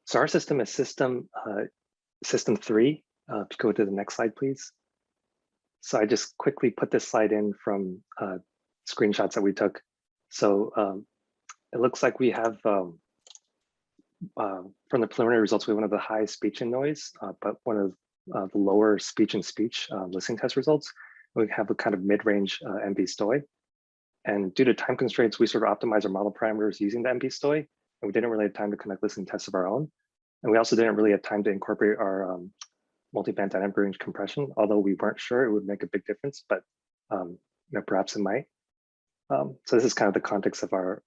So our system is system 3. If you go to the next slide, please. So I just quickly put this slide in from screenshots that we took. So it looks like we have, from the preliminary results, we have one of the highest speech and noise, but one of the lower speech and speech listening test results. We have a kind of mid-range MV stoy. And due to time constraints, we sort of optimize our model parameters using the MV stoy, and we didn't really have time to conduct listening tests of our own. And we also didn't really have time to incorporate our multi-band dynamic range compression, although we weren't sure it would make a big difference, but perhaps it might. So this is kind of the context of our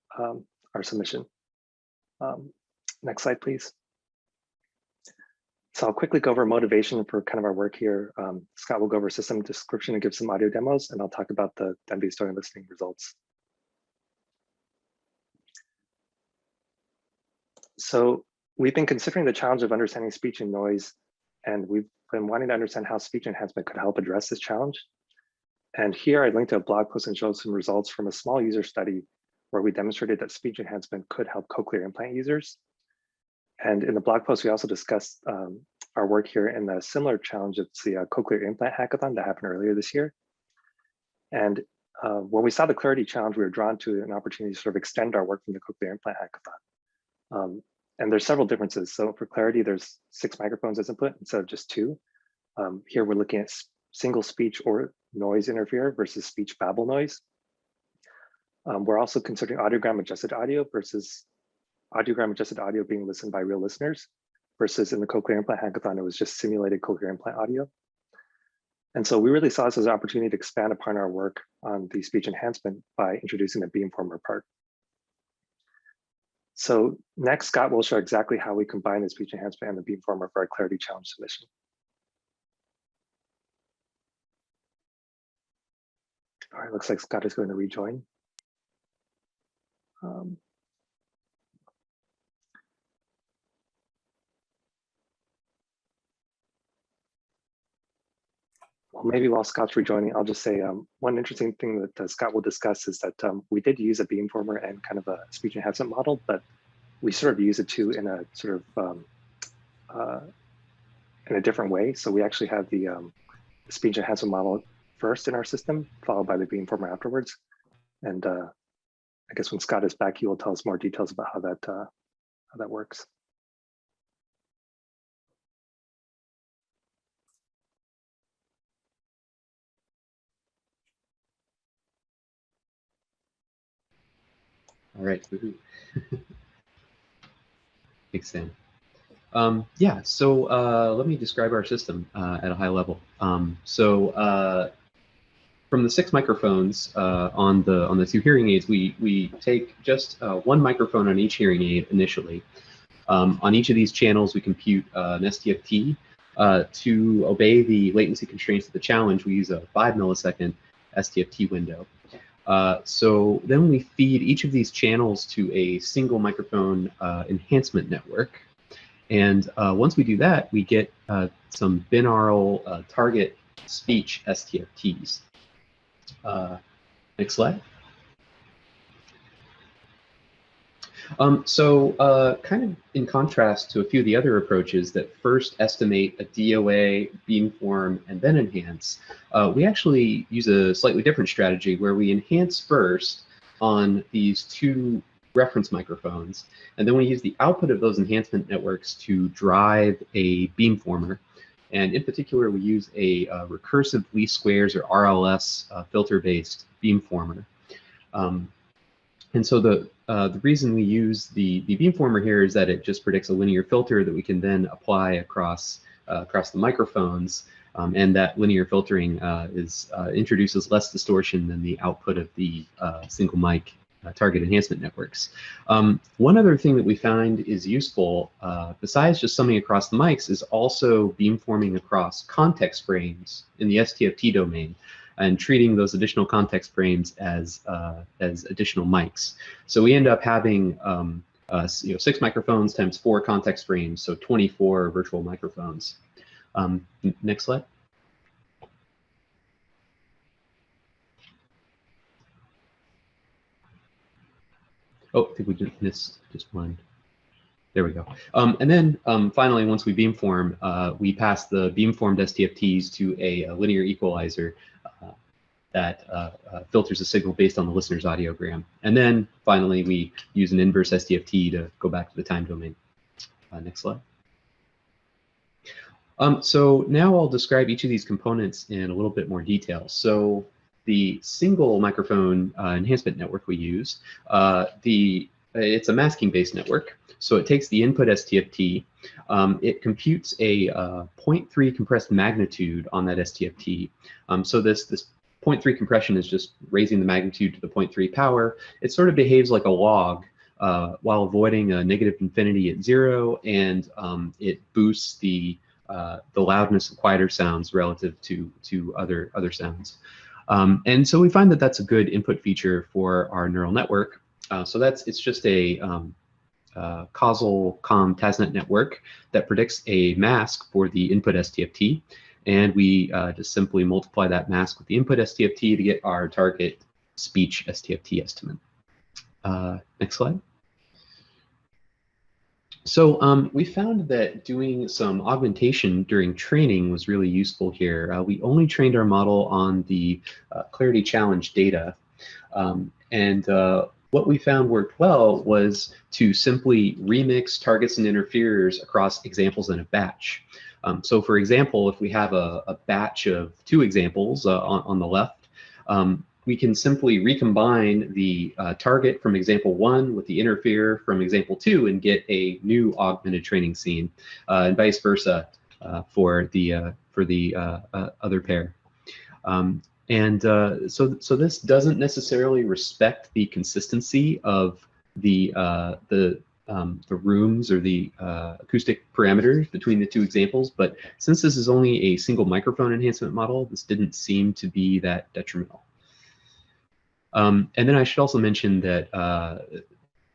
submission. Next slide, please. So I'll quickly go over motivation for kind of our work here. Scott will go over system description and give some audio demos, and I'll talk about the MV story listening results. So we've been considering the challenge of understanding speech and noise, and we've been wanting to understand how speech enhancement could help address this challenge. And here I linked to a blog post and showed some results from a small user study where we demonstrated that speech enhancement could help cochlear implant users. And in the blog post, we also discussed our work here in the similar challenge of the cochlear implant hackathon that happened earlier this year. And when we saw the Clarity challenge, we were drawn to an opportunity to sort of extend our work from the cochlear implant hackathon. And there's several differences. So for Clarity, there's 6 microphones as input instead of just 2. Here we're looking at single speech or noise interfere versus speech babble noise. We're also considering audiogram adjusted audio versus audiogram adjusted audio being listened by real listeners, versus in the cochlear implant hackathon, it was just simulated cochlear implant audio. And so we really saw this as an opportunity to expand upon our work on the speech enhancement by introducing the Beamformer part. So next, Scott will show exactly how we combine the speech enhancement and the Beamformer for our Clarity challenge submission. All right, looks like Scott is going to rejoin. Well, maybe while Scott's rejoining, I'll just say one interesting thing that Scott will discuss is that we did use a Beamformer and kind of a speech enhancement model, but we sort of use the two in a sort of in a different way. So we actually have the speech enhancement model first in our system, followed by the Beamformer afterwards. And I guess when Scott is back, he will tell us more details about how that works. All right. Thanks, Sam. Yeah, so let me describe our system at a high level. From the 6 microphones on the 2 hearing aids, we take just 1 microphone on each hearing aid initially. On each of these channels, we compute an STFT. To obey the latency constraints of the challenge, we use a 5 millisecond STFT window. So then we feed each of these channels to a single microphone enhancement network. And once we do that, we get some binaural target speech STFTs. Next slide. Kind of in contrast to a few of the other approaches that first estimate a DOA, beamform, and then enhance, we actually use a slightly different strategy where we enhance first on these 2 reference microphones, and then we use the output of those enhancement networks to drive a beamformer. And in particular, we use a recursive least squares or RLS filter-based beamformer. And so the reason we use the beamformer here is that it just predicts a linear filter that we can then apply across the microphones, and that linear filtering introduces less distortion than the output of the single mic target enhancement networks. One other thing that we find is useful, besides just summing across the mics, is also beamforming across context frames in the STFT domain, and treating those additional context frames as additional mics. So we end up having 6 microphones times 4 context frames, so 24 virtual microphones. Next slide. Oh, I think we just missed just one. There we go. And then finally, once we beamform, we pass the beamformed STFTs to a linear equalizer that filters a signal based on the listener's audiogram. And then finally, we use an inverse STFT to go back to the time domain. Next slide. So now I'll describe each of these components in a little bit more detail. So the single microphone enhancement network we use, it's a masking-based network. So it takes the input STFT, it computes a 0.3 compressed magnitude on that STFT. So this 0.3 compression is just raising the magnitude to the 0.3 power. It sort of behaves like a log while avoiding a negative infinity at 0, and it boosts the loudness of quieter sounds relative to other sounds. And so we find that that's a good input feature for our neural network. So it's just a causal comm TASNet network that predicts a mask for the input STFT. And we just simply multiply that mask with the input STFT to get our target speech STFT estimate. Next slide. So we found that doing some augmentation during training was really useful here. We only trained our model on the Clarity challenge data. What we found worked well was to simply remix targets and interferers across examples in a batch. So for example, if we have a batch of 2 examples on the left, we can simply recombine the target from example 1 with the interferer from example 2 and get a new augmented training scene, and vice versa for the other pair. So this doesn't necessarily respect the consistency of the rooms or the acoustic parameters between the 2 examples, but since this is only a single microphone enhancement model, this didn't seem to be that detrimental. And then I should also mention that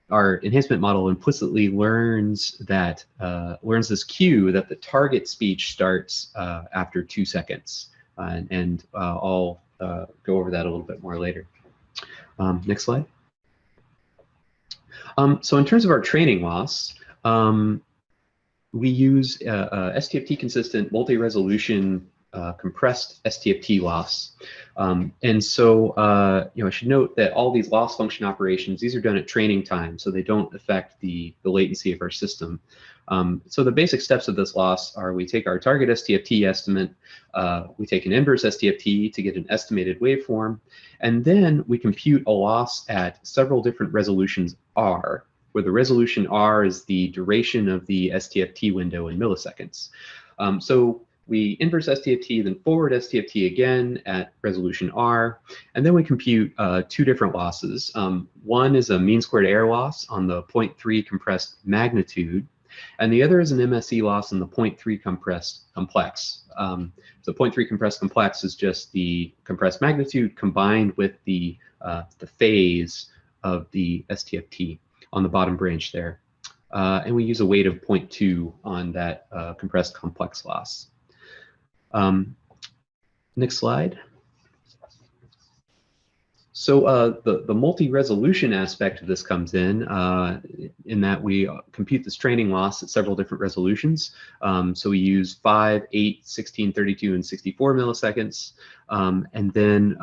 our enhancement model implicitly learns this cue that the target speech starts after 2 seconds. I'll go over that a little bit more later. Next slide. So in terms of our training loss, we use STFT consistent multi-resolution compressed STFT loss. I should note that all these loss function operations, these are done at training time, so they don't affect the latency of our system. So the basic steps of this loss are we take our target STFT estimate, we take an inverse STFT to get an estimated waveform, and then we compute a loss at several different resolutions R, where the resolution R is the duration of the STFT window in milliseconds. So we inverse STFT, then forward STFT again at resolution R, and then we compute 2 different losses. One is a mean squared error loss on the 0.3 compressed magnitude, and the other is an MSE loss on the 0.3 compressed complex. So 0.3 compressed complex is just the compressed magnitude combined with the phase of the STFT on the bottom branch there. And we use a weight of 0.2 on that compressed complex loss. Next slide. So the multi-resolution aspect of this comes in that we compute this training loss at several different resolutions. So we use 5, 8, 16, 32, and 64 milliseconds. And then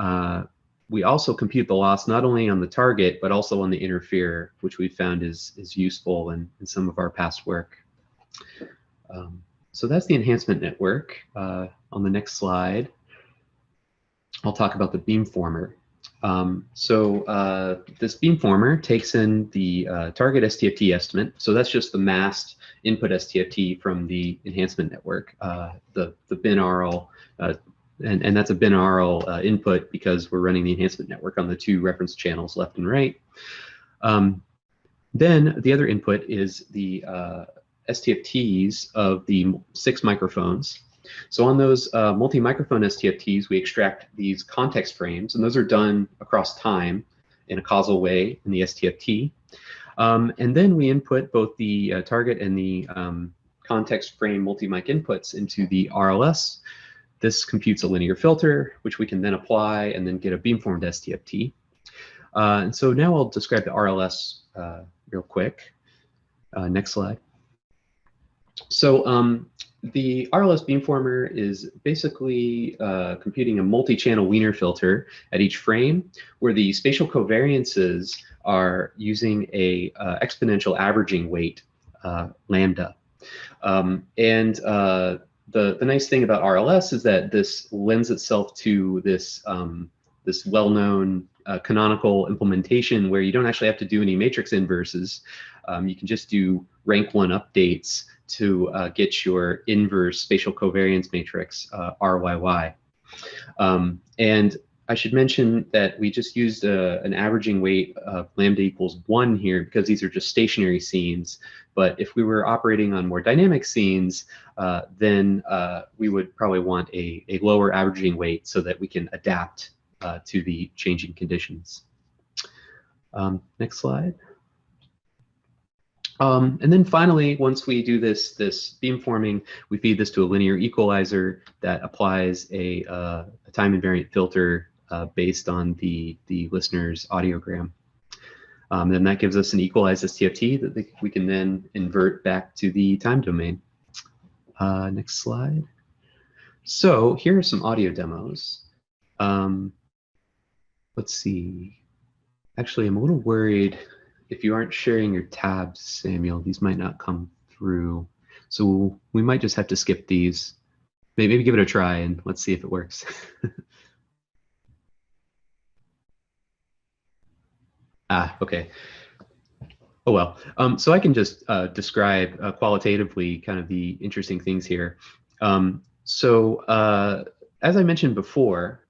we also compute the loss not only on the target, but also on the interferer, which we found is useful in some of our past work. So that's the enhancement network. On the next slide, I'll talk about the beamformer. This beamformer takes in the target STFT estimate. So that's just the masked input STFT from the enhancement network, the binaural, and that's a binaural input because we're running the enhancement network on the 2 reference channels left and right. Then the other input is the STFTs of the 6 microphones. So on those multi-microphone STFTs, we extract these context frames, and those are done across time in a causal way in the STFT. And then we input both the target and the context frame multi-mic inputs into the RLS. This computes a linear filter, which we can then apply and then get a beamformed STFT. And so now I'll describe the RLS real quick. Next slide. So the RLS beamformer is basically computing a multi-channel Wiener filter at each frame, where the spatial covariances are using a exponential averaging weight, lambda. The nice thing about RLS is that this lends itself to this this well-known canonical implementation where you don't actually have to do any matrix inverses. You can just do rank 1 updates to get your inverse spatial covariance matrix, RYY. And I should mention that we just used an averaging weight of lambda equals 1 here because these are just stationary scenes. But if we were operating on more dynamic scenes, then we would probably want a lower averaging weight so that we can adapt to the changing conditions. Next slide. And then finally, once we do this beamforming, we feed this to a linear equalizer that applies a time invariant filter based on the listener's audiogram. Then that gives us an equalized STFT that we can then invert back to the time domain. Next slide. So here are some audio demos. Let's see. Actually, I'm a little worried. If you aren't sharing your tabs, Samuel, these might not come through. So we might just have to skip these. Maybe give it a try and let's see if it works. Okay. Oh well. So I can just describe qualitatively kind of the interesting things here. As I mentioned before,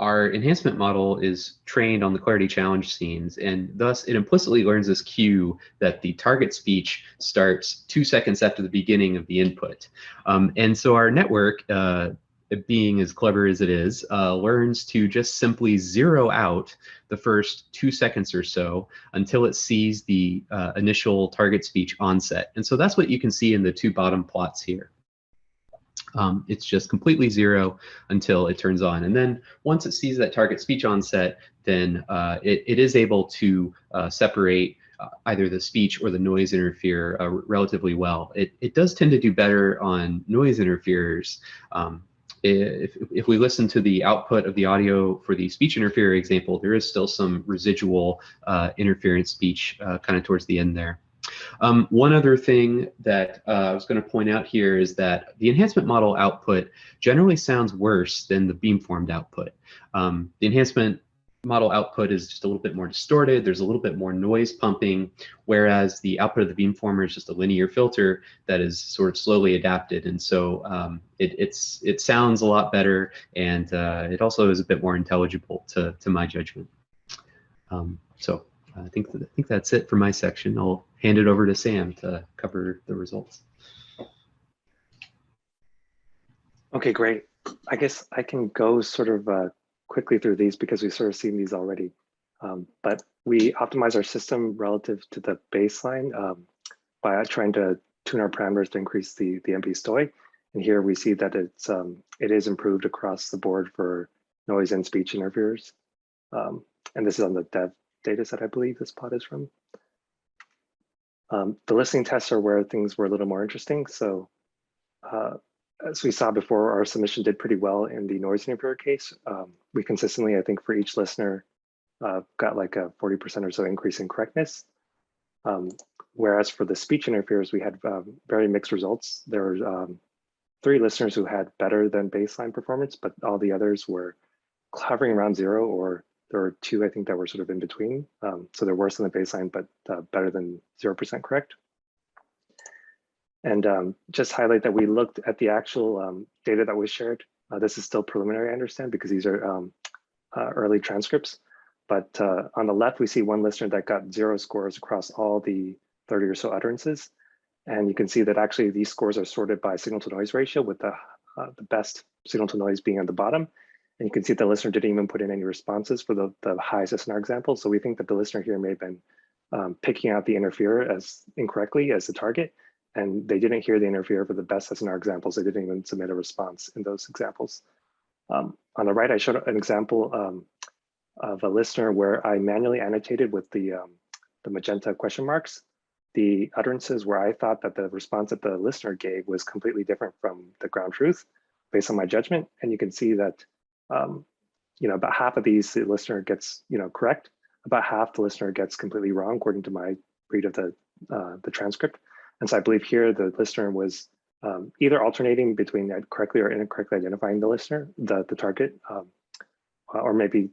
our enhancement model is trained on the clarity challenge scenes, and thus it implicitly learns this cue that the target speech starts 2 seconds after the beginning of the input. And so our network, being as clever as it is, learns to just simply zero out the first 2 seconds or so until it sees the initial target speech onset. And so that's what you can see in the 2 bottom plots here. It's just completely zero until it turns on. And then once it sees that target speech onset, then it is able to separate either the speech or the noise interfere relatively well. It does tend to do better on noise interferers. If we listen to the output of the audio for the speech interferer example, there is still some residual interference speech kind of towards the end there. One other thing that I was going to point out here is that the enhancement model output generally sounds worse than the beamformed output. The enhancement model output is just a little bit more distorted. There's a little bit more noise pumping, whereas the output of the beamformer is just a linear filter that is sort of slowly adapted. And so it sounds a lot better, and it also is a bit more intelligible to my judgment. I think that's it for my section. I'll hand it over to Sam to cover the results. Okay, great. I guess I can go sort of quickly through these because we've sort of seen these already. But we optimize our system relative to the baseline by trying to tune our parameters to increase the MP stoy. And here we see that it is improved across the board for noise and speech interferers. And this is on the dev data set, I believe this plot is from. The listening tests are where things were a little more interesting. So as we saw before, our submission did pretty well in the noise interferer case. We consistently, I think for each listener, got like a 40% or so increase in correctness. Whereas for the speech interferers, we had very mixed results. There were 3 listeners who had better than baseline performance, but all the others were hovering around 0, or there were 2, I think, that were sort of in between. So they're worse than the baseline, but better than 0% correct. And just highlight that we looked at the actual data that was shared. This is still preliminary, I understand, because these are early transcripts. But on the left, we see one listener that got 0 scores across all the 30 or so utterances. And you can see that actually these scores are sorted by signal to noise ratio, with the best signal to noise being at the bottom. And you can see the listener didn't even put in any responses for the highest SNR example. So we think that the listener here may have been picking out the interferer as incorrectly as the target. And they didn't hear the interferer for the best SNR examples. They didn't even submit a response in those examples. On the right, I showed an example of a listener where I manually annotated with the magenta question marks the utterances where I thought that the response that the listener gave was completely different from the ground truth based on my judgment. And you can see that, about half of these the listener gets, correct. About half the listener gets completely wrong according to my read of the transcript. And so I believe here the listener was either alternating between correctly or incorrectly identifying the listener, the target, or maybe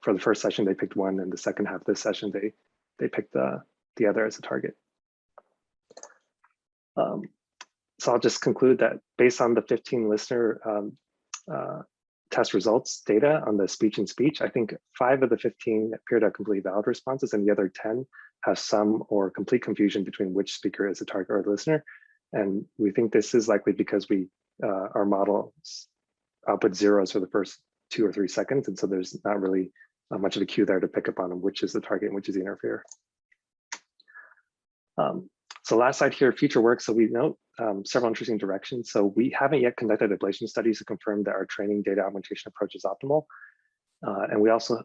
for the first session they picked one, and the second half of the session they picked the other as a target. So I'll just conclude that based on the 15 listener test results data on the speech and speech, I think 5 of the 15 appear to have completely valid responses, and the other 10 have some or complete confusion between which speaker is the target or the listener. And we think this is likely because our model output zeros for the first 2 or 3 seconds, and so there's not really much of a cue there to pick up on which is the target and which is the interferer. So last slide here, future work. So we note several interesting directions. So we haven't yet conducted ablation studies to confirm that our training data augmentation approach is optimal. And we also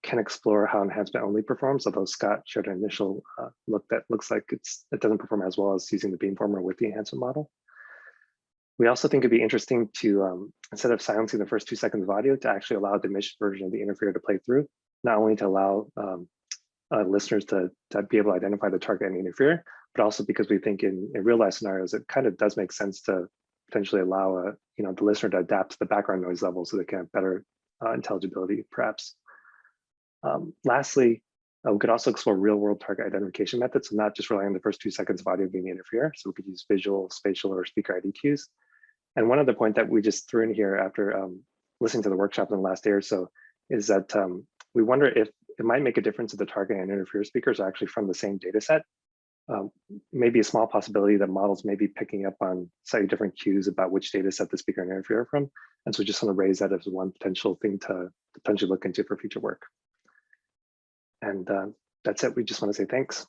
can explore how enhancement only performs, although Scott showed an initial look that looks like it doesn't perform as well as using the beamformer with the enhancement model. We also think it'd be interesting to, instead of silencing the first 2 seconds of audio, to actually allow the diminished version of the interferer to play through, not only to allow listeners to be able to identify the target and the interferer, but also because we think in real life scenarios, it kind of does make sense to potentially allow the listener to adapt to the background noise level so they can have better intelligibility, perhaps. Lastly, we could also explore real world target identification methods, so not just relying on the first 2 seconds of audio being the interferer. So we could use visual, spatial, or speaker ID cues. And one other point that we just threw in here after listening to the workshop in the last day or so is that we wonder if it might make a difference if the target and interferer speakers are actually from the same data set. Maybe a small possibility that models may be picking up on slightly different cues about which data set the speaker and interferer are from. And so we just want to raise that as one potential thing to potentially look into for future work. And that's it. We just want to say thanks.